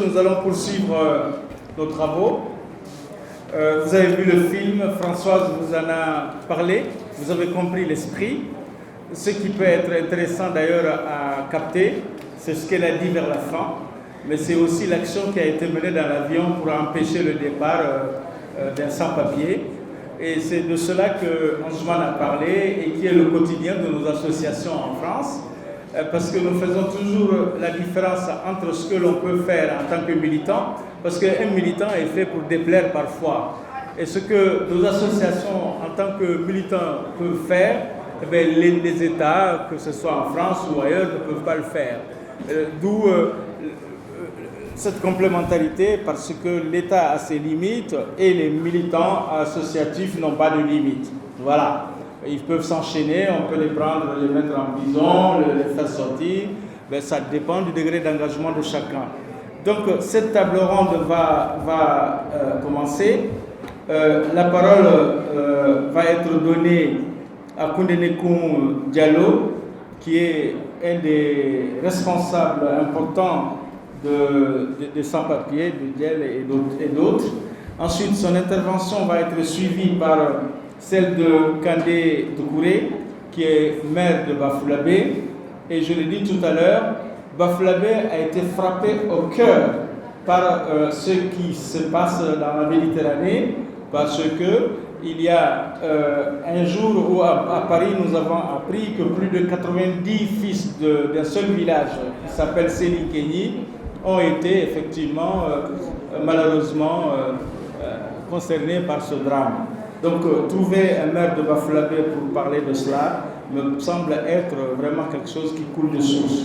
nous allons poursuivre nos travaux. Vous avez vu le film, Françoise vous en a parlé, vous avez compris l'esprit. Ce qui peut être intéressant d'ailleurs à capter, c'est ce qu'elle a dit vers la fin, mais c'est aussi l'action qui a été menée dans l'avion pour empêcher le départ d'un sans-papier. Et c'est de cela que Anjouman a parlé et qui est le quotidien de nos associations en France, parce que nous faisons toujours la différence entre ce que l'on peut faire en tant que militant, parce qu'un militant est fait pour déplaire parfois, et ce que nos associations en tant que militants peuvent faire, eh bien, les États, que ce soit en France ou ailleurs, ne peuvent pas le faire. D'où cette complémentarité, parce que l'État a ses limites et les militants associatifs n'ont pas de limites. Voilà. Ils peuvent s'enchaîner, on peut les prendre, les mettre en prison, les faire sortir. Mais ça dépend du degré d'engagement de chacun. Donc cette table ronde va commencer. La parole va être donnée à Koundenekoum Diallo, qui est un des responsables importants de sans-papiers, de DIEL et d'autres. Ensuite, son intervention va être suivie par celle de Kandé Doucouré, qui est maire de Bafoullabé. Et je l'ai dit tout à l'heure, Bafoullabé a été frappé au cœur par ce qui se passe dans la Méditerranée, parce que il y a un jour où à Paris, nous avons appris que plus de 90 fils d'un seul village, qui s'appelle Sélikeni, ont été effectivement, malheureusement, concernés par ce drame. Donc, trouver un maire de Bafoullabé pour parler de cela me semble être vraiment quelque chose qui coule de source.